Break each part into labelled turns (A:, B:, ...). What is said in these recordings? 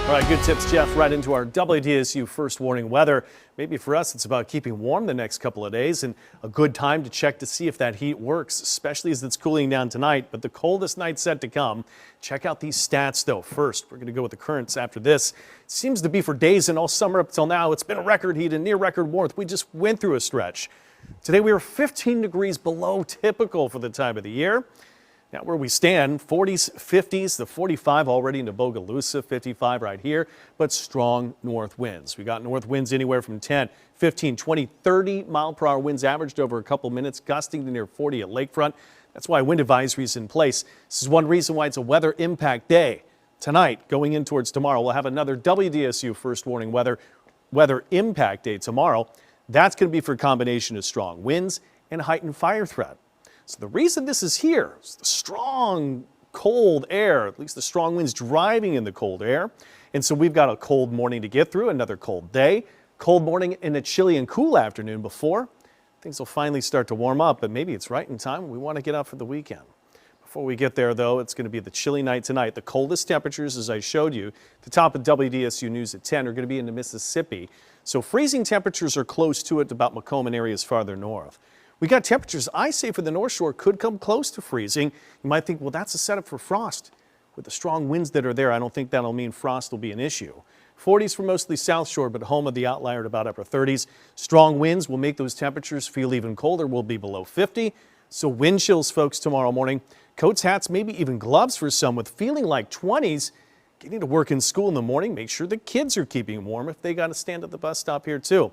A: All right, good tips, Jeff. Right into our WDSU first warning weather. Maybe for us, it's about keeping warm the next couple of days and a good time to check to see if that heat works, especially as it's cooling down tonight. But the coldest night set to come. Check out these stats, though. First, we're going to go with the currents after this. It seems to be for days and all summer up till now. It's been a record heat and near record warmth. We just went through a stretch. Today, we were 15 degrees below typical for the time of the year. Now where we stand, 40s, 50s, the 45 already into Bogalusa, 55 right here, but strong north winds. We got north winds anywhere from 10, 15, 20, 30 mile per hour winds averaged over a couple minutes, gusting to near 40 at Lakefront. That's why wind advisory is in place. This is one reason why it's a weather impact day. Tonight, going in towards tomorrow, we'll have another WDSU first warning weather impact day tomorrow. That's going to be for a combination of strong winds and heightened fire threat. So the reason this is here is the strong, cold air, at least the strong winds driving in the cold air. And so we've got a cold morning to get through, another cold day, cold morning and a chilly and cool afternoon before things will finally start to warm up. But maybe it's right in time. We want to get out for the weekend. Before we get there, though, it's going to be the chilly night tonight. The coldest temperatures, as I showed you, the top of WDSU News at 10 are going to be in the Mississippi. So freezing temperatures are close to it, about Macomb and areas farther north. We got temperatures, I say, for the North Shore could come close to freezing. You might think, well, that's a setup for frost. With the strong winds that are there, I don't think that'll mean frost will be an issue. 40s for mostly South Shore, but home of the outlier at about upper 30s. Strong winds will make those temperatures feel even colder. We'll be below 50. So wind chills, folks, tomorrow morning. Coats, hats, maybe even gloves for some with feeling like 20s. Getting to work and school in the morning, make sure the kids are keeping warm if they got to stand at the bus stop here too.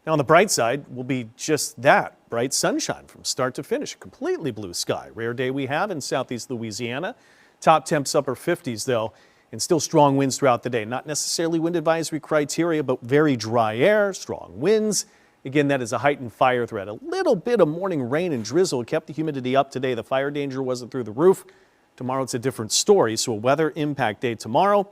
A: Now on the bright side will be just that, bright sunshine from start to finish, completely blue sky. Rare day we have in southeast Louisiana. Top temps upper 50s though, and still strong winds throughout the day. Not necessarily wind advisory criteria, but very dry air, strong winds. Again, that is a heightened fire threat. A little bit of morning rain and drizzle kept the humidity up today. The fire danger wasn't through the roof. Tomorrow it's a different story, so a weather impact day tomorrow.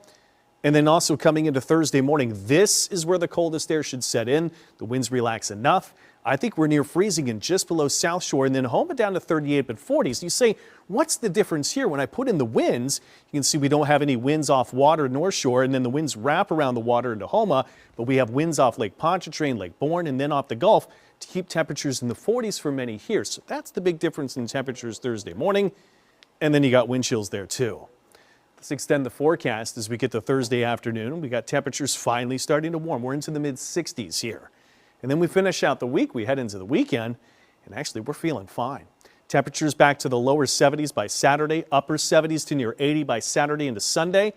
A: And then also coming into Thursday morning, this is where the coldest air should set in. The winds relax enough. I think we're near freezing and just below South Shore, and then home down to 38 but 40s. You say, what's the difference here? When I put in the winds, you can see we don't have any winds off water North Shore, and then the winds wrap around the water into Houma, but we have winds off Lake Pontchartrain, Lake Bourne, and then off the Gulf to keep temperatures in the 40s for many here. So that's the big difference in temperatures Thursday morning, and then you got wind chills there too. Let's extend the forecast as we get to Thursday afternoon. We got temperatures finally starting to warm. We're into the mid 60s here. And then we finish out the week. We head into the weekend, and actually we're feeling fine. Temperatures back to the lower 70s by Saturday, upper 70s to near 80 by Saturday into Sunday.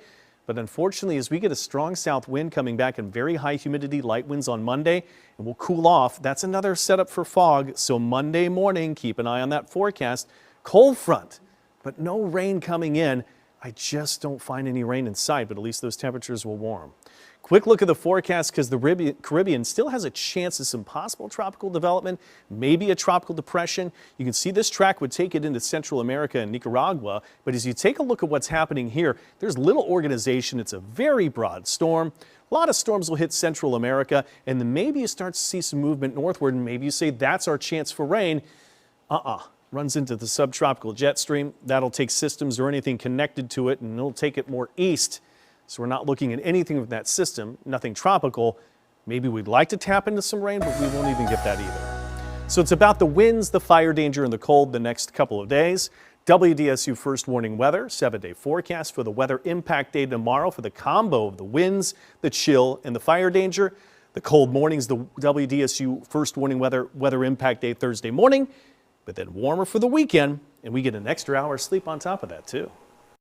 A: But unfortunately, as we get a strong south wind coming back and very high humidity, light winds on Monday, and we'll cool off. That's another setup for fog. So Monday morning, keep an eye on that forecast. Cold front, but no rain coming in. I just don't find any rain in sight, but at least those temperatures will warm. Quick look at the forecast because the Caribbean still has a chance of some possible tropical development, maybe a tropical depression. You can see this track would take it into Central America and Nicaragua, but as you take a look at what's happening here, there's little organization. It's a very broad storm. A lot of storms will hit Central America, and then maybe you start to see some movement northward, and maybe you say that's our chance for rain. Runs into the subtropical jet stream. That'll take systems or anything connected to it, and it'll take it more east. So we're not looking at anything with that system, nothing tropical. Maybe we'd like to tap into some rain, but we won't even get that either. So it's about the winds, the fire danger, and the cold the next couple of days. WDSU first warning weather, 7-day forecast for the weather impact day tomorrow for the combo of the winds, the chill, and the fire danger. The cold mornings, the WDSU first warning weather impact day Thursday morning. But then warmer for the weekend, and we get an extra hour sleep on top of that too.